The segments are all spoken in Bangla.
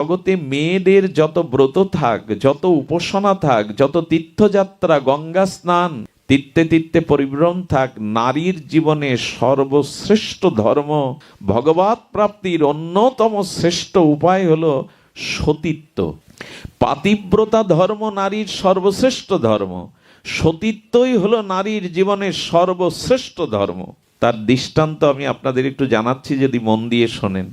জগতে মেয়েদের যত ব্রত থাক, যত উপাসনা থাক, যত তীর্থযাত্রা, গঙ্গা স্নান, তীর্থে তীর্থে পরিভ্রমণ থাক, নারীর জীবনে সর্বশ্রেষ্ঠ ধর্ম, ভগবৎ প্রাপ্তির অন্যতম শ্রেষ্ঠ উপায় হলো সতীত্ব। পাতিব্রতা ধর্ম নারীর সর্বশ্রেষ্ঠ ধর্ম, সতীত্বই হলো নারীর জীবনের সর্বশ্রেষ্ঠ ধর্ম। তার দৃষ্টান্ত আমি আপনাদের একটু জানাচ্ছি, যদি মন দিয়ে শোনেন।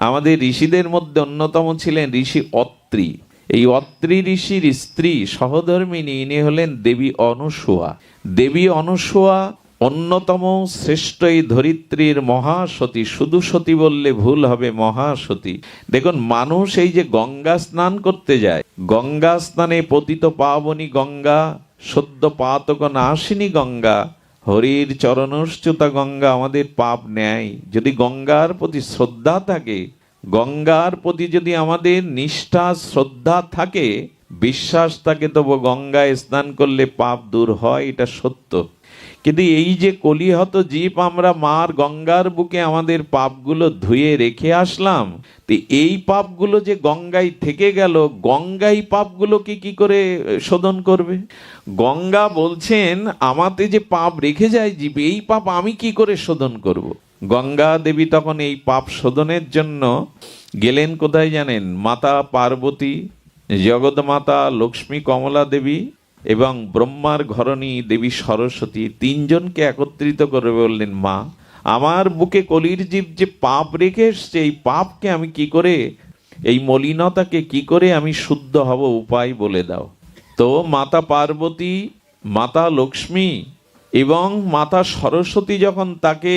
আমাদের ঋষিদের মধ্যে অন্যতম ছিলেন ঋষি অত্রি। এই অত্রি ঋষির স্ত্রী সহধর্মিণী, ইনি হলেন দেবী অনুসূয়া। দেবী অনুসূয়া অন্যতম শ্রেষ্ঠ এই ধরিত্রীর মহাসতী। শুধু সতী বললে ভুল হবে, মহাসতী। দেখুন, মানুষ এই যে গঙ্গা স্নান করতে যায়, গঙ্গা স্নানে পতিত পাবনী গঙ্গা, সদ্য পাতক নাশিনী গঙ্গা, হরির চরণশ্চ্যুতা গঙ্গা আমাদের পাপ নেয়। যদি গঙ্গার প্রতি শ্রদ্ধা থাকে, গঙ্গার প্রতি যদি আমাদের নিষ্ঠা শ্রদ্ধা থাকে, বিশ্বাস থাকে, তবু গঙ্গায় স্নান করলে পাপ দূর হয়, এটা সত্য। কিন্তু এই যে কলিহত জীব আমরা মার গঙ্গার বুকে আমাদের পাপগুলো ধুয়ে রেখে আসলাম, তো এই পাপগুলো যে গঙ্গায় থেকে গেল, গঙ্গাই পাপগুলোকে কি করে শোধন করবে? গঙ্গা বলছেন আমাতে যে পাপ রেখে যায় জীব, এই পাপ আমি কি করে শোধন করব? গঙ্গা দেবী তখন এই পাপ শোধনের জন্য গেলেন কোথায় জানেন? মাতা পার্বতী, জগৎমাতা লক্ষ্মী কমলা দেবী এবং ব্রহ্মার ঘরণী দেবী সরস্বতী, তিনজনকে একত্রিত করে বললেন, মা, আমার বুকে কলির জীব যে পাপ রেখে এসছে, এই পাপকে আমি কি করে, এই মলিনতাকে কি করে আমি শুদ্ধ হব, উপায় বলে দাও। তো মাতা পার্বতী, মাতা লক্ষ্মী এবং মাতা সরস্বতী যখন তাকে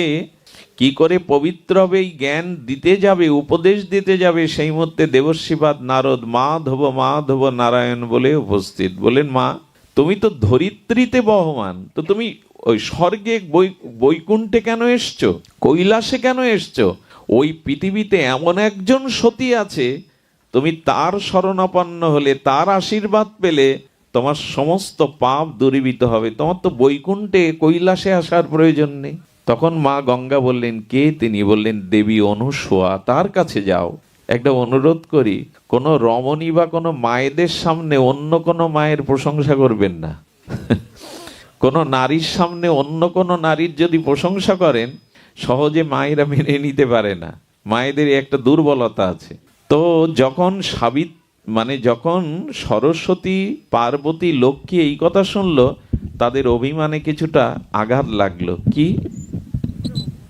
কি করে পবিত্র হবে এই জ্ঞান দিতে যাবে, উপদেশ দিতে যাবে, সেই মধ্যে দেবর্ষিপাদ নারদ মাধব মাধব নারায়ণ বলে উপস্থিত। বলেন, মা, তুমি তো ধরিত্রীতে বহমান, তো তুমি ওই স্বর্গে বৈকুণ্ঠে কেন এসছো, কৈলাসে কেন এসছো? ওই পৃথিবীতে এমন একজন সতী আছে, তুমি তার শরণাপন্ন হলে, তার আশীর্বাদ পেলে তোমার সমস্ত পাপ দূরীভূত হবে, তোমার তো বৈকুণ্ঠে কৈলাসে আসার প্রয়োজন নেই। তখন মা গঙ্গা বললেন, কে তিনি? বললেন, দেবী অনুসূয়া, তার কাছে যাও। একটা অনুরোধ করি, কোনো রমণী বা কোনো মায়েদের সামনে অন্য কোনো মায়ের প্রশংসা করবেন না। কোনো নারীর সামনে অন্য কোনো নারীর যদি প্রশংসা করেন, সহজে মায়েরা মেনে নিতে পারে না। মায়েদের একটা দুর্বলতা আছে। তো যখন যখন সরস্বতী, পার্বতী, লক্ষ্মী এই কথা শুনলো, তাদের অভিমানে কিছুটা আঘাত লাগলো। কি,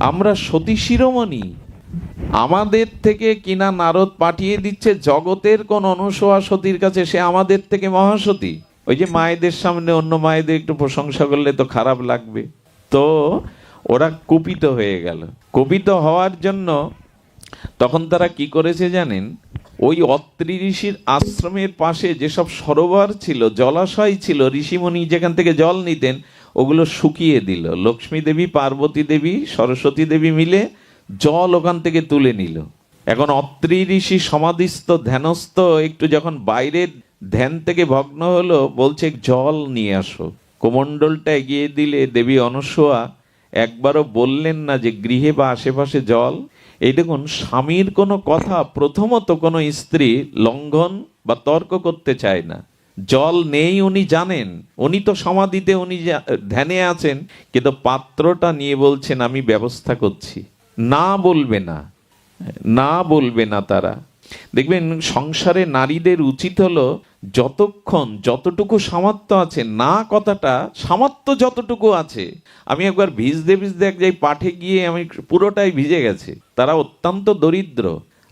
আমরা সতী শিরোমণি, আমাদের থেকে কিনা নারদ পাঠিয়ে দিচ্ছে জগতের কোন অনুসূয়া সতীর কাছে, সে আমাদের থেকে মহাসতী। ওই যে মায়েদের সামনে অন্য মায়েদের একটু প্রশংসা করলে তো খারাপ লাগবে। তো ওরা কুপিত হয়ে গেল। কুপিত হওয়ার জন্য তখন তারা কি করেছে জানেন? ওই অত্রি ঋষির আশ্রমের পাশে যেসব সরোবর ছিল, জলাশয় ছিল, ঋষিমণি যেখান থেকে জল নিতেন, ওগুলো শুকিয়ে দিল। লক্ষ্মী দেবী, পার্বতী দেবী, সরস্বতী দেবী মিলে জল ওখান থেকে তুলে নিল। এখন অত্রি ঋষি সমাধিস্থ, ধ্যানস্থ, একটু যখন বাইরের ধ্যান থেকে ভগ্ন হলো, বলছে জল নিয়ে আসো। কোমণ্ডলটা এগিয়ে দিলে দেবী অনুসূয়া একবারও বললেন না যে গৃহে বা আশেপাশে জল। এই দেখুন, স্বামীর কোনো কথা প্রথমত কোনো স্ত্রী লঙ্ঘন বা তর্ক করতে চায় না। জল নেই উনি জানেন, উনি তো সমাধিতে, উনি ধ্যানে আছেন, কিন্তু পাত্রটা নিয়ে বলছেন আমি ব্যবস্থা করছি। না বলবে না, না বলবে না তারা। দেখবেন সংসারে নারীদের উচিত হলো যতক্ষণ যতটুকু সামর্থ্য আছে, না কথাটা সামর্থ্য যতটুকু আছে। আমি একবার ভিজতে ভিজতে এক জায়গায় পাঠে গিয়ে আমি পুরোটাই ভিজে গেছে। তারা অত্যন্ত দরিদ্র।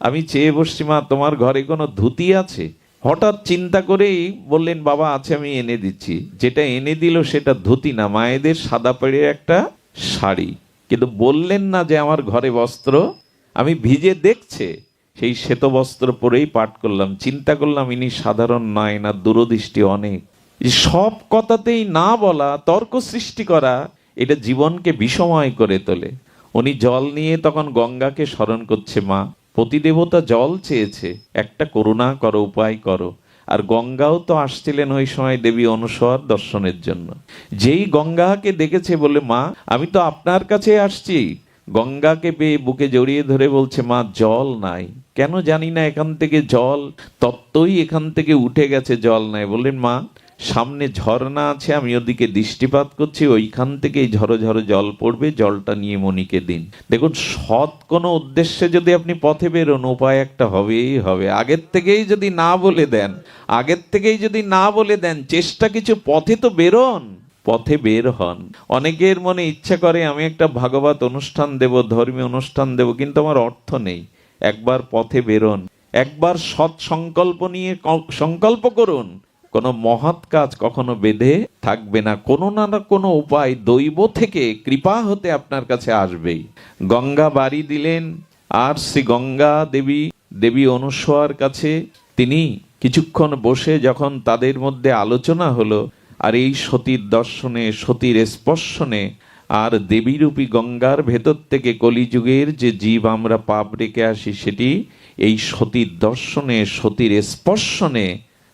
আমি চেয়ে বসছি, মা, তোমার ঘরে কোনো ধুতি আছে? হঠাৎ চিন্তা করেই বললেন, বাবা আছে, আমি এনে দিচ্ছি। যেটা এনে দিল সেটা ধুতি না, মায়েদের সাদা পেড়ে একটা শাড়ি। কিন্তু বললেন না যে আমার ঘরে বস্ত্র। আমি ভিজে দেখছে সেই শ্বেত বস্ত্র পরেই পাঠ করলাম। চিন্তা করলাম ইনি সাধারণ নয়, না দূরদৃষ্টি অনেক। সব কথাতেই না বলা, তর্ক সৃষ্টি করা, এটা জীবনকে বিষময় করে তোলে। উনি জল নিয়ে তখন গঙ্গাকে স্মরণ করছে, মা, পতিদেবতা জল চেয়েছে, একটা করুণা করো, উপায় করো। আর গঙ্গাও তো আসছিলেন ওই সময় দেবী অনুসূয়ার দর্শনের জন্য। যেই গঙ্গাকে দেখেছে, বলে, মা, আমি তো আপনার কাছে আসছি, গঙ্গাকে পেয়ে বুকে জড়িয়ে ধরে বলছে, মা জল নাই। কেন জানি না, এখান থেকে জল তত্ত্বই এখান থেকে উঠে গেছে, জল নাই। বললেন, মা সামনে ঝর্ণা আছে, আমি ওদিকে দৃষ্টিপাত করছি, ওইখান থেকেই ঝরো ঝরো জল পড়বে, জলটা নিয়ে মণিকে দিন। দেখুন, সৎ কোনো উদ্দেশ্যে যদি আপনি পথে বেরোন, উপায় একটা হবেই হবে। আগের থেকেই যদি না বলে দেন, চেষ্টা কিছু, পথে তো বেরোন, পথে বের হন। অনেকের মনে ইচ্ছা করে আমি একটা ভাগবত অনুষ্ঠান দেব, ধর্মীয় অনুষ্ঠান দেব, কিন্তু আমার অর্থ নেই। একবার পথে বেরোন, একবার সৎ সংকল্প নিয়ে সংকল্প করুন। কোনো মহৎ কাজ কখনো বেঁধে থাকবে না, কোনো না কোনো উপায় দৈব থেকে কৃপা হতে আপনার কাছে আসবেই। গঙ্গা বাড়ি দিলেন, আর শ্রী গঙ্গা দেবী অনুসূয়ার কাছে তিনি কিছুক্ষণ বসে যখন তাদের মধ্যে আলোচনা হলো, আর এই সতীর দর্শনে, সতীর স্পর্শনে, আর দেবীরূপী গঙ্গার ভেতর থেকে কলিযুগের যে জীব আমরা পাপ রেখে আসি, সেটি এই সতীর দর্শনে, সতীর স্পর্শনে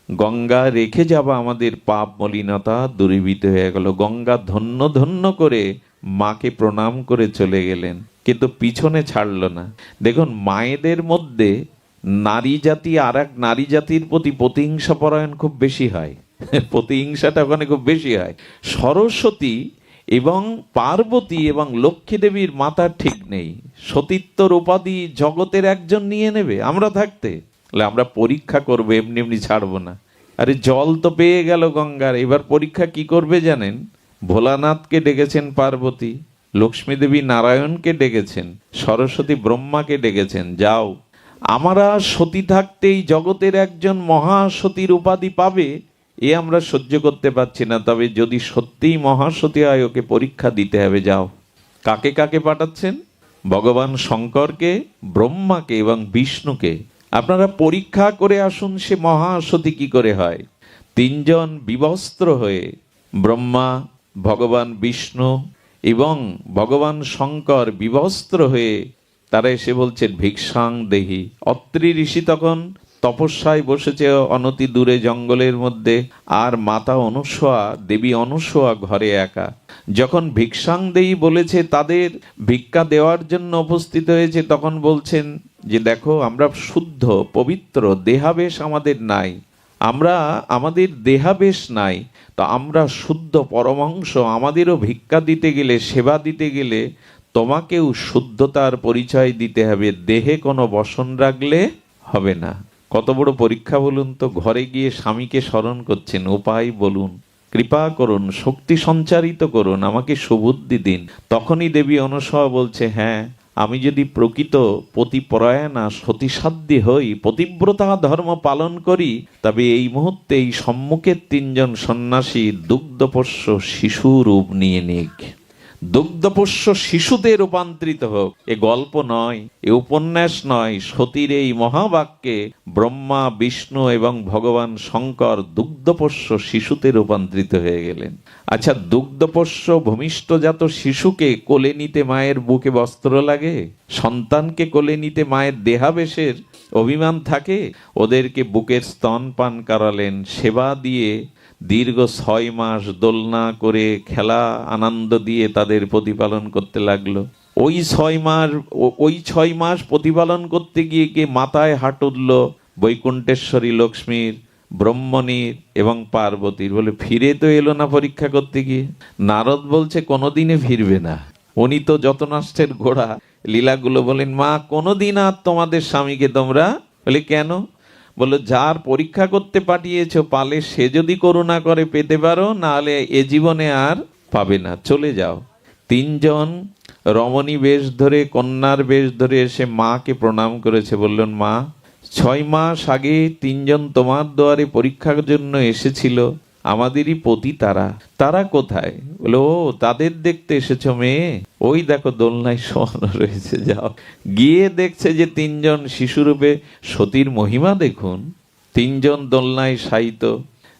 গঙ্গা রেখে যাওয়া আমাদের পাপ মলিনতা দূরীভূত হয়ে গেল। গঙ্গা ধন্য ধন্য করে মাকে প্রণাম করে চলে গেলেন, কিন্তু পিছনে ছাড়ল না। দেখুন, মায়েদের মধ্যে নারী জাতি আর এক নারী জাতির প্রতি প্রতিহিংসা পরায়ণ খুব বেশি হয়, প্রতিহিংসাটা ওখানে খুব বেশি হয়। সরস্বতী এবং পার্বতী এবং লক্ষ্মী দেবীর মাথার ঠিক নেই, সতীত্বর উপাধি জগতের একজন নিয়ে নেবে আমরা থাকতে। আমরা পরীক্ষা করবো, এমনি এমনি ছাড়বো না। আরে জল তো পেয়ে গেল গঙ্গার, এবার পরীক্ষা কি করবে জানেন? ভোলানাথকে ডেকেছেন পার্বতী, লক্ষ্মী দেবী নারায়ণকে ডেকেছেন, সরস্বতী ব্রহ্মাকে ডেকেছেন, যাও আমরা সতী থাকতেই জগতের একজন মহাসতীর উপাধি পাবে, এ আমরা সহ্য করতে পারছি না। তবে যদি সত্যিই মহাসতী হয়, ওকে পরীক্ষা দিতে হবে, যাও। কাকে কাকে পাঠাচ্ছেন? ভগবান শঙ্করকে, ব্রহ্মাকে এবং বিষ্ণুকে। আপনারা পরীক্ষা করে আসুন সে মহাসতী কি করে হয়। তিনজন বিবস্ত্র হয়ে, ব্রহ্মা, ভগবান বিষ্ণু এবং ভগবান শঙ্কর বিবস্ত্র হয়ে তারা এসে বলছেন, ভিক্ষাং দেহি। অত্রি ঋষি তখন তপস্যায় বসেছে অনতি দূরে জঙ্গলের মধ্যে, আর মাতা অনুসূয়া, দেবী অনুসূয়া ঘরে একা। যখন ভিক্ষাং দেহি বলেছে, তাদের ভিক্ষা দেওয়ার জন্য উপস্থিত হয়েছে, তখন বলছেন যে দেখো, আমরা শুদ্ধ পবিত্র, দেহাবেশ আমাদের নাই, আমাদের দেহাবেশ নাই, তো আমরা শুদ্ধ পরমাংশ, আমাদেরও ভিক্ষা দিতে গেলে, সেবা দিতে গেলে তোমাকেও শুদ্ধতার পরিচয় দিতে হবে, দেহে কোনো বসন রাখলে হবে না। কত বড় পরীক্ষা বলুন তো। ঘরে গিয়ে স্বামীকে স্মরণ করছেন, উপায় বলুন, কৃপা করুন, শক্তি সঞ্চারিত করুন, আমাকে সুবুদ্ধি দিন। তখনই দেবী অনুসূয়া বলছে, হ্যাঁ, আমি যদি প্রকৃত পতিপরায়ণা সতীসাধ্যী হই, পতিব্রতা ধর্ম পালন করি, তবে এই মুহূর্তে এই সম্মুখের তিনজন সন্ন্যাসী দুগ্ধপোষ্য শিশু রূপ নিয়ে নিক, দুগ্ধপোষ্য শিশুতে রূপান্তরিত হোক। এ গল্প নয়, এ উপন্যাস নয়, সতীর এই মহাবাক্যে ব্রহ্মা, বিষ্ণু এবং ভগবান শঙ্কর দুগ্ধপোষ্য শিশুতে রূপান্তরিত হয়ে গেলেন। আচ্ছা, দুগ্ধপোষ্য ভূমিষ্ঠজাত শিশুকে কোলে নিতে মায়ের বুকে বস্ত্র লাগে? সন্তানকে কোলে নিতে মায়ের দেহাবেশের অভিমান থাকে? ওদেরকে বুকের স্তন পান করালেন, সেবা দিয়ে দীর্ঘ 6 মাস দোলনা করে, খেলা আনন্দ দিয়ে তাদের প্রতিপালন করতে লাগলো। ওই 6 মাস প্রতিপালন করতে গিয়ে মাথায় হাট উঠল বৈকুণ্ঠেশ্বরী লক্ষ্মীর, ব্রহ্মণীর এবং পার্বতীর। বলে, ফিরে তো এলো না পরীক্ষা করতে গিয়ে। নারদ বলছে, কোনোদিনে ফিরবে না, উনি তো যত নষ্টের ঘোড়া। লীলাগুলো বলেন, মা কোনোদিন আর তোমাদের স্বামীকে তোমরা, বলে কেন? বললো, যার পরীক্ষা করতে পাঠিয়েছো, পালে সে যদি করুণা করে পেতে পারো, নাহলে এ জীবনে আর পাবে না, চলে যাও। তিনজন রমণী বেশ ধরে, কন্যার বেশ ধরে এসে মাকে প্রণাম করেছে। বললেন, মা 6 মাস আগে তিনজন তোমার দুয়ারে পরীক্ষার জন্য এসেছিল, আমাদেরই পতি, তারা কোথায়? বলে, ও তাদের দেখতে এসেছো মেয়ে, ওই দেখো দোলনায় শোয়ানো রয়েছে, যাও। গিয়ে দেখছে যে তিনজন শিশুরূপে সতীর মহিমা দেখুন, তিনজন দোলনায় শায়িত।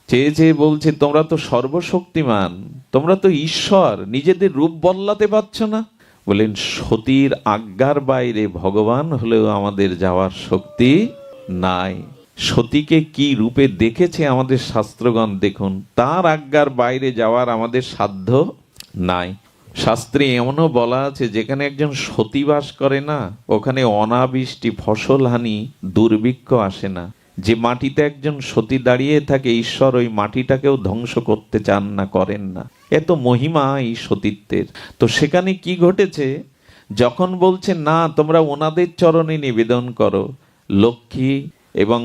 চেয়ে চেয়ে বলছে, তোমরা তো সর্বশক্তিমান, তোমরা তো ঈশ্বর, নিজেদের রূপ বদলাতে পারছো না? বলেন, সতীর আজ্ঞার বাইরে ভগবান হলেও আমাদের যাওয়ার শক্তি নাই। সতীকে কি রূপে দেখেছে আমাদের শাস্ত্রগণ দেখুন, তার আজ্ঞার বাইরে যাওয়ার আমাদের সাধ্য নাই। শাস্ত্রে এমনও বলা আছে, যেখানে একজন সতী বাস করে না, ওখানে অনাবৃষ্টি, ফসল হানি, দুর্ভিক্ষ আসে না। যে মাটিতে একজন সতী দাঁড়িয়ে থাকে, ঈশ্বর ওই মাটিটাকেও ধ্বংস করতে চান না, করেন না। এত মহিমা এই সতীত্বের। তো সেখানে কি ঘটেছে, যখন বলছে না তোমরা ওনাদের চরণে নিবেদন করো, লক্ষ্মী এবং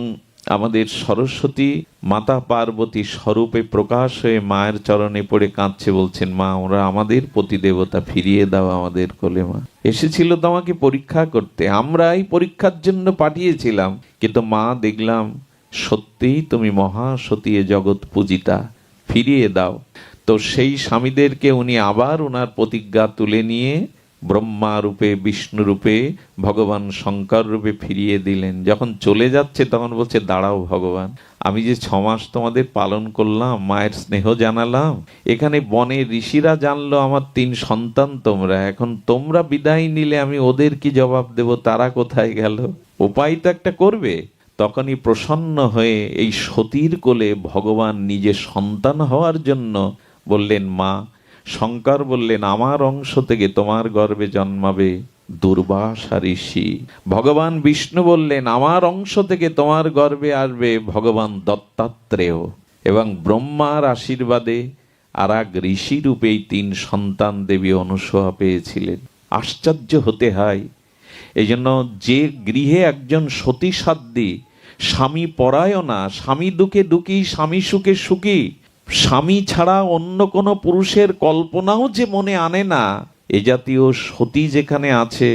আমাদের সরস্বতী মাতা পার্বতী স্বরূপে প্রকাশ হয়ে মায়ের চরণে পড়ে কাঁদছে, বলছেন মা ওরা আমাদের প্রতিদেবতা, ফিরিয়ে দাও আমাদের কোলে। মা এসেছিল তোমাকে পরীক্ষা করতে, আমরা এই পরীক্ষার জন্য পাঠিয়েছিলাম, কিন্তু মা দেখলাম সত্যিই তুমি মহাসতী, জগৎ পূজিতা, ফিরিয়ে দাও। তো সেই স্বামীদেরকে উনি আবার ওনার প্রতিজ্ঞা তুলে নিয়ে ব্রহ্মা রূপে, বিষ্ণু রূপে, ভগবান শঙ্কর রূপে ফিরিয়ে দিলেন। যখন চলে যাচ্ছে তখন বলছে দাঁড়াও ভগবান, আমি যে 6 মাস তোমাদের পালন করলাম, মায়ের স্নেহ জানালাম, এখানে বনে ঋষিরা জানলো আমার 3 সন্তান তোমরা, এখন তোমরা বিদায় নিলে আমি ওদের কি জবাব দেব, তারা কোথায় গেল? উপায় তো একটা করবে। তখনই প্রসন্ন হয়ে এই সতীর কোলে ভগবান নিজে সন্তান হওয়ার জন্য বললেন মা। শঙ্কর বললেন আমার অংশ থেকে তোমার গর্ভে জন্মাবে দুর্বাসা ঋষি। ভগবান বিষ্ণু বললেন আমার অংশ থেকে তোমার গর্ভে আসবে ভগবান দত্তাত্রেয়। এবং ব্রহ্মার আশীর্বাদে আর এক ঋষি রূপে এই 3 সন্তান দেবী অনুসূয়া পেয়েছিলেন। আশ্চর্য হতে হয়। এই জন্য যে গৃহে একজন সতী সাধ্বী, স্বামী পরায়ণা, স্বামী দুঃখে দুঃখী, স্বামী সুখে সুখী, স্বামী ছাড়া অন্য কোনো পুরুষের কল্পনাও যে মনে আনে না, এ জাতীয় সতী যেখানে আছে,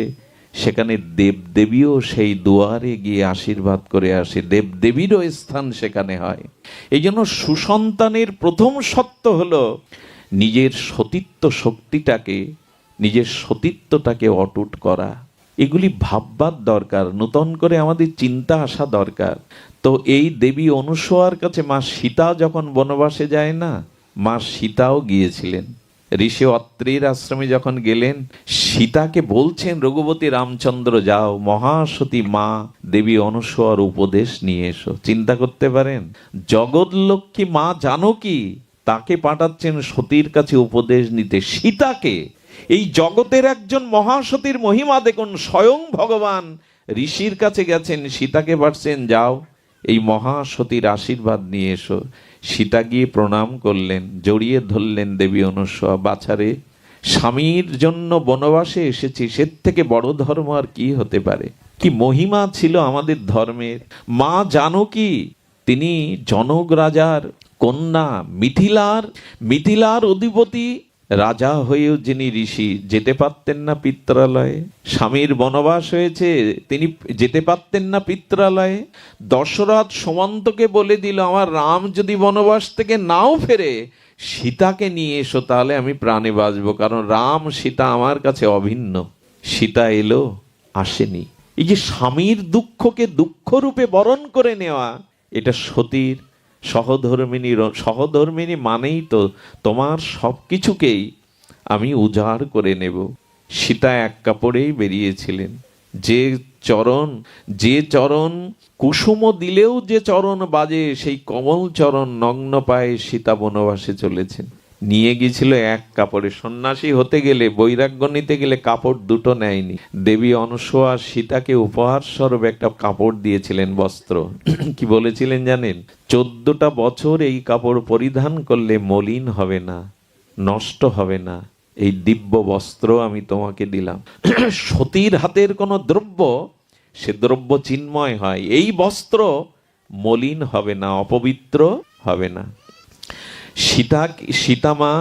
সেখানে দেবদেবীও সেই দুয়ারে গিয়ে আশীর্বাদ করে আসে, দেবদেবীরও স্থান সেখানে হয়। এই জন্য সুসন্তানের প্রথম সত্য হলো নিজের সতীত্ব শক্তিটাকে, নিজের সতীত্বটাকে অটুট করা। এগুলি ভাববার দরকার, নতুন করে আমাদের চিন্তা আসা দরকার। তো এই দেবী অনুসূয়ার কাছে মা সীতা যখন বনবাসে যায় না, মা সীতাও গিয়েছিলেন। ঋষি অত্রির আশ্রমে যখন গেলেন, সীতাকে বলছেন রঘুপতি রামচন্দ্র যাও মহাসতী মা দেবী অনুসূয়ার উপদেশ নিয়ে এসো। চিন্তা করতে পারেন, জগৎ লক্ষ্মী মা জানকী তাকে পাঠাচ্ছেন সতীর কাছে উপদেশ নিতে, সীতাকে। এই জগতের একজন মহাসতীর মহিমা দেখুন, স্বয়ং ভগবান ঋষির কাছে গেছেন, সীতাকে পাঠাচ্ছেন যাও এই মহাসতীর আশীর্বাদ নিয়ে এসো। সীতা গিয়ে প্রণাম করলেন, জড়িয়ে ধরলেন দেবী অনুসূয়া, বাছারে স্বামীর জন্য বনবাসে এসেছি, সে থেকে বড় ধর্ম আর কি হতে পারে। কি মহিমা ছিল আমাদের ধর্মের। মা জানকী তিনি জনক রাজার কন্যা, মিথিলার অধিপতি রাজা হয়েও যিনি ঋষি, যেতে পারতেন না পিত্রালয়ে। স্বামীর বনবাস হয়েছে, তিনি যেতে পারতেন না পিত্রালয়ে। দশরথ সুমন্তকে বলে দিল আমার রাম যদি বনবাস থেকে নাও ফেরে, সীতাকে নিয়ে এসো, তাহলে আমি প্রাণে বাঁচবো, কারণ রাম সীতা আমার কাছে অভিন্ন। সীতা এলো, আসেনি। এই যে স্বামীর দুঃখকে দুঃখ রূপে বরণ করে নেওয়া, এটা সতীর সহধর্মিনী মানেই তো তোমার সবকিছুকেই আমি উজাড় করে নেব। সীতা এক কাপড়েই বেরিয়েছিলেন। যে চরণ কুসুম দিলেও যে চরণ বাজে, সেই কমল চরণ নগ্ন পায়ে সীতা বনবাসে চলেছেন। নিয়ে গিয়েছিল এক কাপড়ে। সন্ন্যাসী হতে গেলে, বৈরাগ্য নিতে গেলে কাপড় দুটো নেয়নি। দেবী অনুসূয়া সীতাকে উপহার স্বরূপ একটা কাপড় দিয়েছিলেন, বস্ত্র। কি বলেছিলেন জানেন? 14টা বছর এই কাপড় পরিধান করলে মলিন হবে না, নষ্ট হবে না, এই দিব্য বস্ত্র আমি তোমাকে দিলাম। সতীর হাতের কোনো দ্রব্য, সে দ্রব্য চিন্ময় হয়, এই বস্ত্র মলিন হবে না, অপবিত্র হবে না। সীতা মা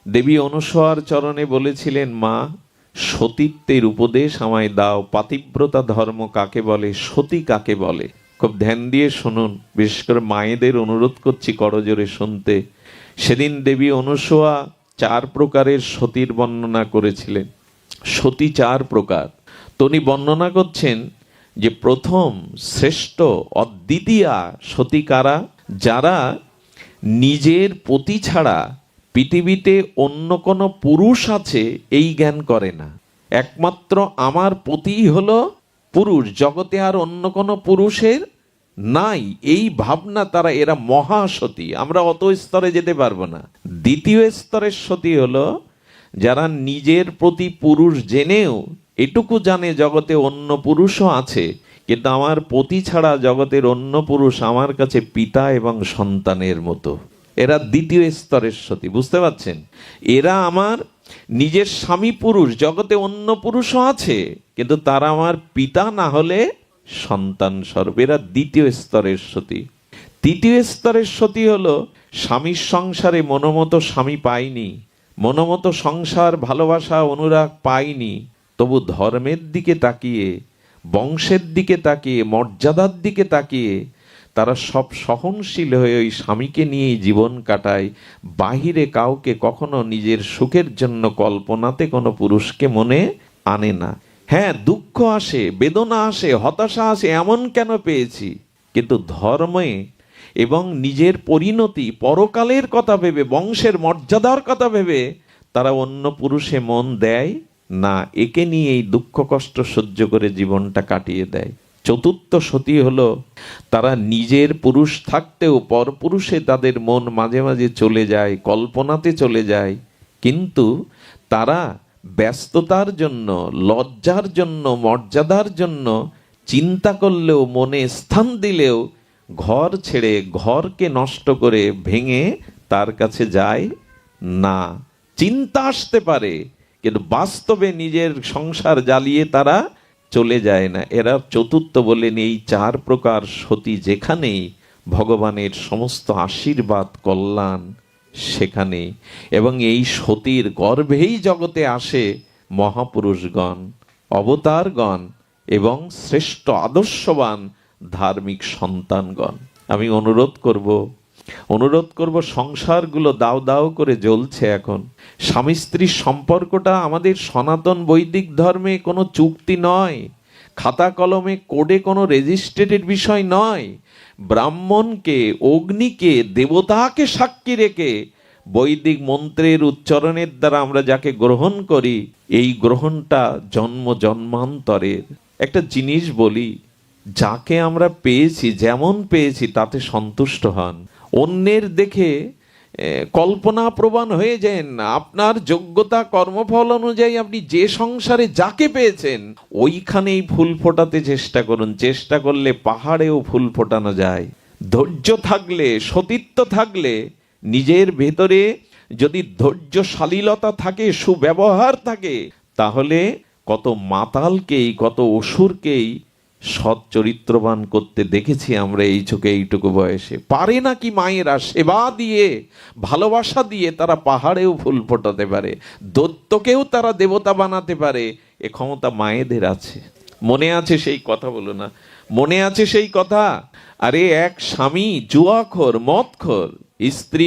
দেবী অনুসূয়ার চরণে বলেছিলেন মা সতীত্বের উপদেশ আমায় দাও, পাতিব্রতা ধর্ম কাকে বলে, সতী কাকে বলে। খুব ধ্যান দিয়ে শুনুন, বিশেষ করে মায়েদের অনুরোধ করছি করজোরে শুনতে। সেদিন দেবী অনুসূয়া 4 প্রকারের সতীর বর্ণনা করেছিলেন। সতী 4 প্রকার। তিনি বর্ণনা করছেন যে প্রথম শ্রেষ্ঠ অদ্বিতীয়া সতী কারা, যারা নিজের পতি ছাড়া পৃথিবীতে অন্য কোনো পুরুষ আছে এই জ্ঞান করে না। একমাত্র আমার পতিই হলো পুরুষ, জগতে আর অন্য কোনো পুরুষের নাই, এই ভাবনা তারা, এরা মহাসতী। আমরা অত স্তরে যেতে পারবো না। দ্বিতীয় স্তরের সতী হলো যারা নিজের প্রতি পুরুষ জেনেও এটুকু জানে জগতে অন্য পুরুষও আছে, কিন্তু আমার পতি ছাড়া জগতের অন্য পুরুষ আমার কাছে পিতা এবং সন্তানের মতো, এরা দ্বিতীয় স্তরের সতী। বুঝতে পারছেন? এরা আমার নিজের স্বামী পুরুষ, জগতে অন্য পুরুষও আছে, কিন্তু তারা আমার পিতা না হলে সন্তান স্বরূপ, এরা দ্বিতীয় স্তরের সতী। তৃতীয় স্তরের সতী হলো স্বামীর সংসারে মনোমতো স্বামী পাইনি, মনোমতো সংসার ভালোবাসা অনুরাগ পাইনি, তবু ধর্মের দিকে তাকিয়ে, বংশের দিকে তাকিয়ে, মর্যাদার দিকে তাকিয়ে তারা সব সহনশীল হয়ে ওই স্বামীকে নিয়েই জীবন কাটায়। বাহিরে কাউকে কখনো নিজের সুখের জন্য কল্পনাতে কোনো পুরুষকে মনে আনে না। হ্যাঁ, দুঃখ আসে, বেদনা আসে, হতাশা আসে, এমন কেন পেয়েছি, কিন্তু ধর্মে এবং নিজের পরিণতি, পরকালের কথা ভেবে, বংশের মর্যাদার কথা ভেবে তারা অন্য পুরুষে মন দেয় না। একে নিয়ে এই দুঃখ কষ্ট সহ্য করে জীবনটা কাটিয়ে দেয়। চতুর্থ সতী হলো তারা নিজের পুরুষ থাকতেও পরপুরুষে তাদের মন মাঝে মাঝে চলে যায়, কল্পনাতে চলে যায়, কিন্তু তারা ব্যস্ততার জন্য, লজ্জার জন্য, মর্যাদার জন্য চিন্তা করলেও, মনে স্থান দিলেও ঘর ছেড়ে, ঘরকে নষ্ট করে ভেঙে তার কাছে যায় না। চিন্তা আসতে পারে, কিন্তু বাস্তবে নিজের সংসার জ্বালিয়ে তারা চলে যায় না। এরা চতুর্থ বলেন এই চার প্রকার সতী যেখানেই ভগবানের সমস্ত আশীর্বাদ কল্যাণ সেখানে, এবং এই সতীর গর্ভেই জগতে আসে মহাপুরুষগণ, অবতারগণ এবং শ্রেষ্ঠ আদর্শবান ধার্মিক সন্তানগণ। আমি অনুরোধ করব সংসারগুলো দাও দাও করে জ্বলছে এখন। স্বামী স্ত্রীর সম্পর্কটা আমাদের সনাতন বৈদিক ধর্মে কোনো চুক্তি নয়, খাতা কলমে কোডে কোনো রেজিস্ট্রেটেড বিষয় নয়। ব্রাহ্মণকে, অগ্নিকে, দেবতাকে সাক্ষী রেখে বৈদিক মন্ত্রের উচ্চারণের দ্বারা আমরা যাকে গ্রহণ করি, এই গ্রহণটা জন্ম জন্মান্তরের। একটা জিনিস বলি, যাকে আমরা পেয়েছি, যেমন পেয়েছি তাতে সন্তুষ্ট হন। অন্যের দেখে কল্পনা প্রবণ হয়ে যান। আপনার যোগ্যতা, কর্মফল অনুযায়ী আপনি যে সংসারে যাকে পেয়েছেন ওইখানেই ফুল ফোটাতে চেষ্টা করুন। চেষ্টা করলে পাহাড়েও ফুল ফোটানো যায়। ধৈর্য থাকলে, সতীত্ব থাকলে, নিজের ভেতরে যদি ধৈর্যশালীলতা থাকে, সুব্যবহার থাকে, তাহলে কত মাতালকেই, কত অসুরকেই সৎ চরিত্রবান করতে দেখেছি আমরা এই চোখে, এইটুকু বয়সে। পারে নাকি মায়েরা সেবা দিয়ে, ভালোবাসা দিয়ে তারা পাহাড়েও ফুল ফোটাতে পারে, দৈত্যকেও তারা দেবতা বানাতে পারে। এ ক্ষমতা মায়েদের আছে। মনে আছে সেই কথা? বলো না, মনে আছে সেই কথা? আরে এক স্বামী জুয়াখোর, মদখোর, স্ত্রী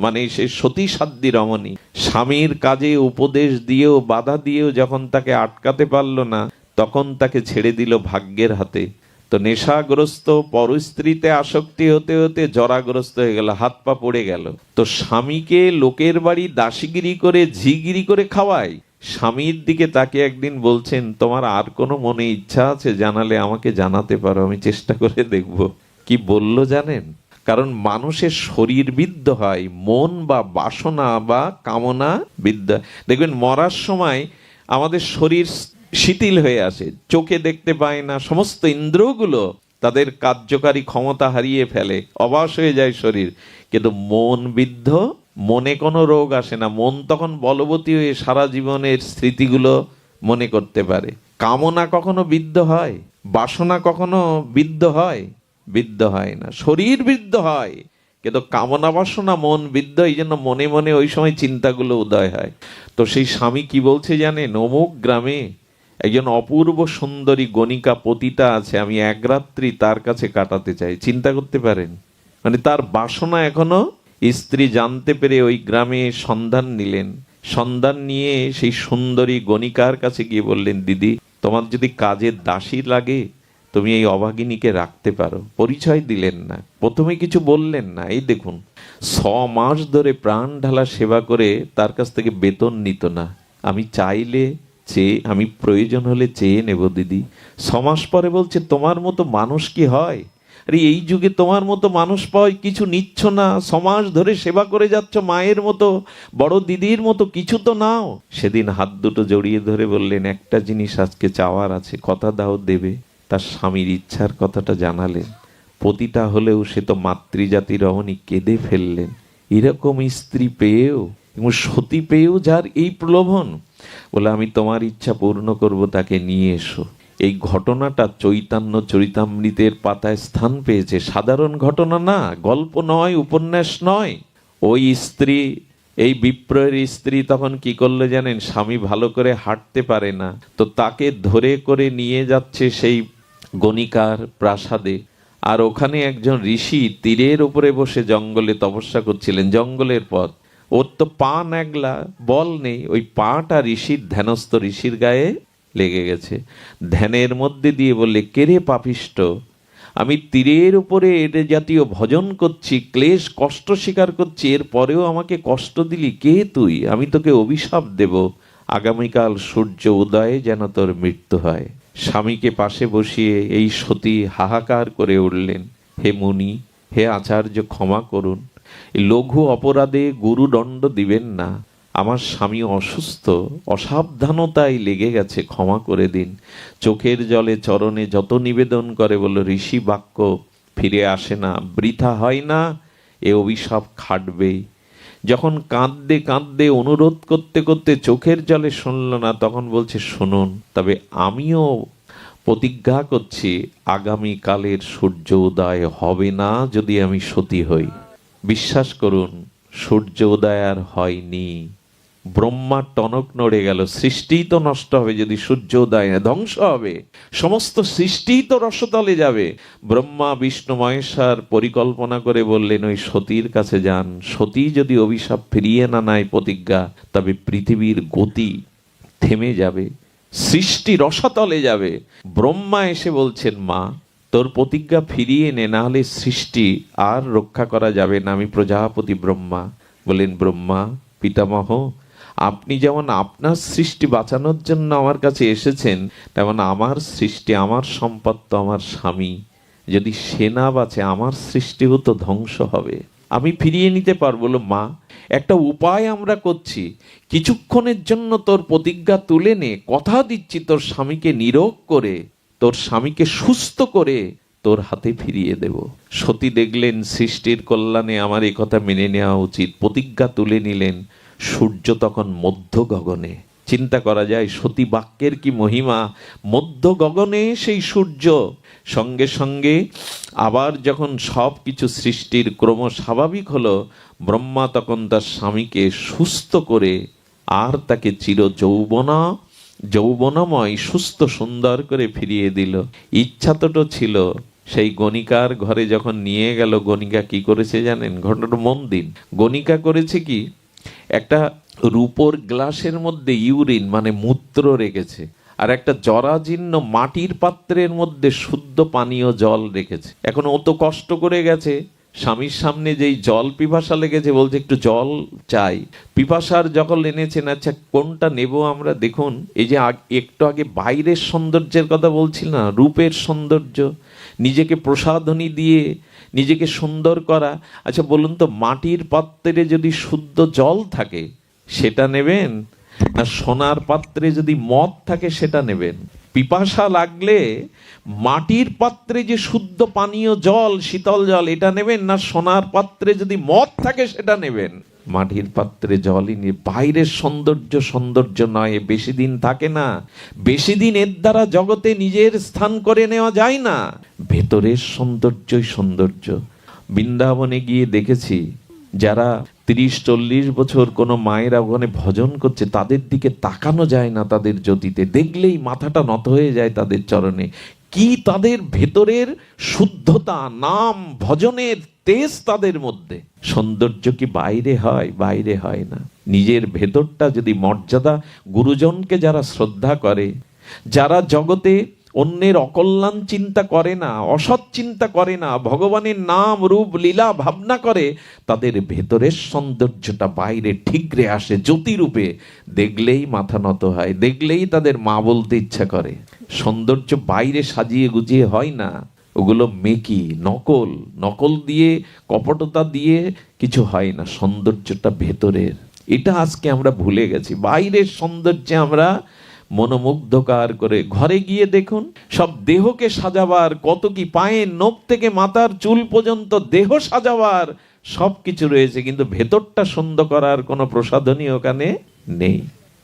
মানে সে সতী সাধ্বী রমণী, স্বামীর কাজে উপদেশ দিয়েও, বাধা দিয়েও যখন তাকে আটকাতে পারল না, তখন তাকে ছেড়ে দিল ভাগ্যের হাতে। তো নেশাগ্রস্ত, পরস্ত্রীতে আসক্তি হতে হতে জরাগ্রস্ত হয়ে গেল, হাত পা পড়ে গেল। তো স্বামীকে লোকের বাড়ি দাসীগিরি করে, ঝিগিরি করে খাওয়ায়। স্বামীর দিকে তাকে একদিন বলছেন, তোমার আর কোনো মনে ইচ্ছা আছে জানালে আমাকে জানাতে পারো, আমি চেষ্টা করে দেখব। কি বলল জানেন? কারণ মানুষের শরীর বিদ্ধ হয়, মন বা বাসনা বা কামনা বিদ্ধ। দেখবেন মরার সময় আমাদের শরীর শিথিল হয়ে আসে, চোখে দেখতে পায় না, সমস্ত ইন্দ্রিয়গুলো তাদের কার্যকারী ক্ষমতা হারিয়ে ফেলে, অবশ হয়ে যায় শরীর। কিন্তু মন বিদ্ধ, মনে কোনো রোগ আসে না। মন তখন বলবতী হয়ে সারা জীবনের স্মৃতিগুলো মনে করতে পারে। কামনা কখনো বিদ্ধ হয়? বাসনা কখনো বিদ্ধ হয়? বিদ্ধ হয় না। শরীর বিদ্ধ হয়, কিন্তু কামনা বাসনা মন বিদ্ধ। এই জন্য মনে মনে ওই সময় চিন্তাগুলো উদয় হয়। তো সেই স্বামী কি বলছে জানেন? অমুক গ্রামে একজন অপূর্ব সুন্দরী গণিকা পতিতা আছে, আমি এক রাত্রি তার কাছে কাটাতে চাই। চিন্তা করতে পারেন? মানে তার বাসনা এখনো। স্ত্রী জানতে পেরে ওই গ্রামে সন্ধান নিলেন। সন্ধান নিয়ে সেই সুন্দরী গণিকার কাছে গিয়ে বললেন, দিদি, তোমার যদি কাজের দাসী লাগে তুমি এই অভাগিনীকে রাখতে পারো। পরিচয় দিলেন না, প্রথমে কিছু বললেন না। এই দেখুন, 6 মাস ধরে প্রাণ ঢালা সেবা করে তার কাছ থেকে বেতন নিত না। আমি চাইলে আমি প্রয়োজন হলে চেয়ে নেব দিদি। 6 মাস পরে বলছে, তোমার মতো মানুষ কি হয়? আরে এই যুগে তোমার মতো মানুষ পাওয়াই কিছু নিচ্ছ না, সমাজ ধরে সেবা করে যাচ্ছ, মায়ের মতো বড় দিদির মতো কিছু তো নাও। সেদিন হাত দুটো জড়িয়ে ধরে বললেন, একটা জিনিস আজকে চাওয়ার আছে, কথা দাও দেবে। তার স্বামীর ইচ্ছার কথাটা জানালেন। পতিতা হলেও সে তো মাতৃজাতির রমণী, কেঁদে ফেললেন। এরকম স্ত্রী পেয়েও এবং সতী পেয়েও যার এই প্রলোভন, বলে আমি তোমার ইচ্ছা পূর্ণ করব, তাকে নিয়ে এসো। এই ঘটনাটা চৈতন্য চরিতামৃতের পাতায় স্থান পেয়েছে। সাধারণ ঘটনা না, গল্প নয়, উপন্যাস নয়। ওই স্ত্রী, এই বিপ্রয়ের স্ত্রী তখন কি করলে জানেন? স্বামী ভালো করে হাঁটতে পারে না, তো তাকে ধরে করে নিয়ে যাচ্ছে সেই গণিকার প্রাসাদে। আর ওখানে একজন ঋষি তীরের উপরে বসে জঙ্গলে তপস্যা করছিলেন, জঙ্গলের পথ। ওর তো পা ন্যাগলা, বল নেই, ওই পাটা ঋষির, ধ্যানস্থ ঋষির গায়ে লেগে গেছে। ধ্যানের মধ্যে দিয়ে বললে, কেরে পাপিষ্ট, আমি তীরের উপরে এর জাতীয় ভজন করছি, ক্লেশ কষ্ট স্বীকার করছি, এর পরেও আমাকে কষ্ট দিলি, কে তুই? আমি তোকে অভিশাপ দেব, আগামীকাল সূর্য উদয়ে যেন তোর মৃত্যু হয়। স্বামীকে পাশে বসিয়ে এই সতী হাহাকার করে উঠলেন, হে মুনি, হে আচার্য, ক্ষমা করুন, লঘু অপরাধে গুরুদণ্ড দিবেন না। আমার স্বামী অসুস্থ, অসাবধানতায় লেগে গেছে, ক্ষমা করে দিন। চোখের জলে চরণে যত নিবেদন করে, বলল ঋষি বাক্য ফিরে আসে না, বৃথা হয় না, এ অভিশাপ খাটবেই। যখন কাঁদতে কাঁদতে অনুরোধ করতে করতে চোখের জলে শুনল না, তখন বলছে, শুনুন, তবে আমিও প্রতিজ্ঞা করছি, আগামী কালের সূর্য উদয় হবে না যদি আমি সতী হই। বিশ্বাস করুন, সূর্য উদয় আর হয়নি। ব্রহ্মার টনক নড়ে গেল। সৃষ্টিই তো নষ্ট হবে যদি সূর্য উদয় না, ধ্বংস হবে, সমস্ত সৃষ্টিই তো রসতলে যাবে। ব্রহ্মা বিষ্ণু মহেশ্বর পরিকল্পনা করে বললেন, ওই সতীর কাছে যান, সতী যদি অভিশাপ ফিরিয়ে না নেয় প্রতিজ্ঞা, তবে পৃথিবীর গতি থেমে যাবে, সৃষ্টি রসতলে যাবে। ব্রহ্মা এসে বলছেন, মা তোর প্রতিজ্ঞা ফিরিয়ে নে, না হলে সৃষ্টি আর রক্ষা করা যাবে না। আমি প্রজাপতি ব্রহ্মা। বলেন, ব্রহ্মা পিতামহ, আপনি যেমন আপনার সৃষ্টি বাঁচানোর জন্য আমার কাছে এসেছেন, তেমন আমার সৃষ্টি, আমার সম্পদ তো আমার স্বামী, যদি সে না বাঁচে আমার সৃষ্টিও তো ধ্বংস হবে। আমি ফিরিয়ে নিতে পারবো। বলো, মা একটা উপায় আমরা করছি, কিছুক্ষণের জন্য তোর প্রতিজ্ঞা তুলে নে, কথা দিচ্ছি তোর স্বামীকে নিরোগ করে, তোর স্বামীকে সুস্থ করে তোর হাতে ফিরিয়ে দেব। সতী দেখলেন সৃষ্টির কল্যাণে আমার এই কথা মেনে নেওয়া উচিত, প্রতিজ্ঞা তুলে নিলেন। সূর্য তখন মধ্য গগনে। চিন্তা করা যায় সতী বাক্যের কি মহিমা। মধ্য গগনে সেই সূর্য। সঙ্গে সঙ্গে আবার যখন সব কিছু সৃষ্টির ক্রম স্বাভাবিক হলো, ব্রহ্মা তখন তার স্বামীকে সুস্থ করে আর তাকে চির যৌবনময় সুস্থ সুন্দর করে ফিরিয়ে দিল। ইচ্ছা তো ছিল। সেই গণিকার ঘরে যখন নিয়ে গেল, গণিকা কি করেছে জানেন? ঘটনাটা মন দিন। গণিকা করেছে কি, একটা রূপোর গ্লাসের মধ্যে ইউরিন মানে মূত্র রেখেছে, আর একটা জরাজীর্ণ মাটির পাত্রের মধ্যে শুদ্ধ পানীয় জল রেখেছে। এখন ও তো কষ্ট করে গেছে, স্বামীর সামনে যেই জল পিপাসা লেগেছে, বলছে একটু জল চাই। পিপাসার জল এনেছেন, আচ্ছা কোনটা নেব আমরা? দেখুন, এই যে একটু আগে বাইরের সৌন্দর্যের কথা বলছিল না, রূপের সৌন্দর্য, নিজেকে প্রসাধনী দিয়ে নিজেকে সুন্দর করা। আচ্ছা বলুন তো, মাটির পাত্রে যদি শুদ্ধ জল থাকে সেটা নেবেন, না সোনার পাত্রে যদি মদ থাকে সেটা নেবেন? পিপাসা লাগলে মাটির পাত্রে যে শুদ্ধ পানীয় জল, শীতল জল, এটা নেবেন, না সোনার পাত্রে যদি মদ থাকে সেটা নেবেন? মাটির পাত্রে জলই নিয়ে। বাইরের সৌন্দর্য নয়, বেশি দিন থাকে না, বেশি দিন এর দ্বারা জগতে নিজের স্থান করে নেওয়া যায় না। ভেতরের সৌন্দর্যই সৌন্দর্য। বৃন্দাবনে গিয়ে দেখেছি, যারা 30-40 বছর কোনো মায়েরা ওখানে ভজন করছে, তাদের দিকে তাকানো যায় না, তাদের জ্যোতিতে দেখলেই মাথাটা নত হয়ে যায় তাদের চরণে। কি তাদের ভেতরের শুদ্ধতা, নাম ভজনের তেজ তাদের মধ্যে। সৌন্দর্য কি বাইরে হয়? বাইরে হয় না। নিজের ভেতরটা যদি মর্যাদা, গুরুজনকে যারা শ্রদ্ধা করে, যারা জগতে অন্যের অকল্যাণ চিন্তা করে না, অসৎ চিন্তা করে না, ভগবানের নাম রূপ লীলা ভাবনা করে, তাদের ভেতরের সৌন্দর্যটা বাইরে ঠিকরে আসে জ্যোতিরূপে। দেখলেই মাথা নত হয়, দেখলেই তাদের মা বলতে ইচ্ছা করে। সৌন্দর্য বাইরে সাজিয়ে গুজিয়ে হয় না, ওগুলো মেকি, নকল। নকল দিয়ে, কপটতা দিয়ে কিছু হয় না, সৌন্দর্যটা ভেতরের। এটা আজকে আমরা ভুলে গেছি। বাইরের সৌন্দর্যে আমরা মনোমুগ্ধকার করে, ঘরে গিয়ে দেখুন সব দেহকে সাজাবার কত কি, পায়ের নখ থেকে মাথার চুল পর্যন্ত দেহ সাজাবার সবকিছু রয়েছে, কিন্তু ভেতরটা সুন্দর করার কোনো প্রসাধনী ওখানে নেই।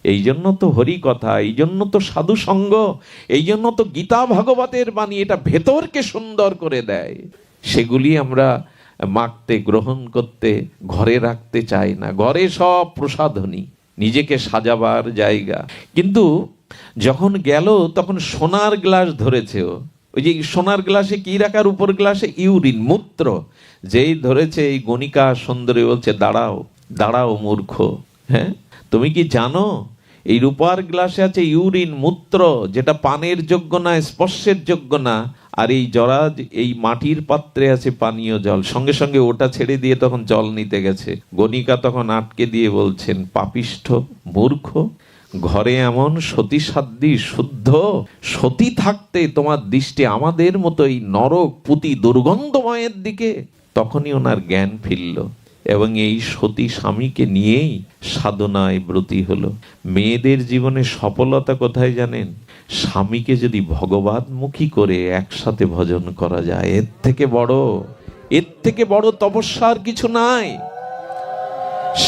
এই জন্য তো হরি কথা, এই জন্য তো সাধু সঙ্গ, এই জন্য তো গীতা ভাগবতের বাণী, এটা ভেতরকে সুন্দর করে দেয়। সেগুলি আমরা মাখতে, গ্রহণ করতে, ঘরে রাখতে চাই না। ঘরে সব প্রসাধনী, নিজেকে সাজাবার জায়গা। কিন্তু যখন গেল তখন সোনার গ্লাস ধরেছে ও। ওই যে সোনার গ্লাসে কি রাখার, উপর গ্লাসে ইউরিন, মূত্র। যেই ধরেছে এই গণিকা সুন্দরী বলছে, দাঁড়াও দাঁড়াও মূর্খ, হ্যাঁ তুমি কি জানো এই রূপার গ্লাসে আছে ইউরিন, মূত্র, যেটা পানের যোগ্য না, স্পর্শের যোগ্য না। আর এই জরাজ, এই মাটির পাত্রে আছে পানীয় জল। সঙ্গে সঙ্গে ওটা ছেড়ে দিয়ে তখন জল নিতে গেছে। গণিকা তখন আটকে দিয়ে বলছেন, পাপিষ্ঠ মূর্খ, ঘরে এমন সতী সাধ্বী শুদ্ধ সতী থাকতে তোমার দৃষ্টি আমাদের মতো এই নরক পুতি দুর্গন্ধময়ের দিকে। তখনই ওনার জ্ঞান ফিরল এবং এই সতী স্বামীকে নিয়েই সাধনায় ব্রতী হলো। মেয়েদের জীবনে সফলতা কোথায় জানেন? স্বামীকে যদি ভগবানমুখী করে একসাথে ভজন করা যায়, এর থেকে বড় তপস্যার কিছু নাই।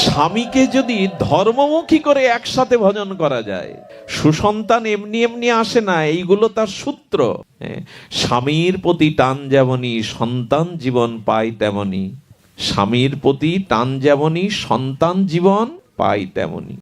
স্বামীকে যদি ধর্মমুখী করে একসাথে ভজন করা যায়, সুসন্তান এমনি এমনি আসে না, এইগুলো তার সূত্র। স্বামীর প্রতি টান যেমনি সন্তান জীবন পায় তেমনি, স্বামীর প্রতি টান যেমনি সন্তান জীবন পায় তেমনি।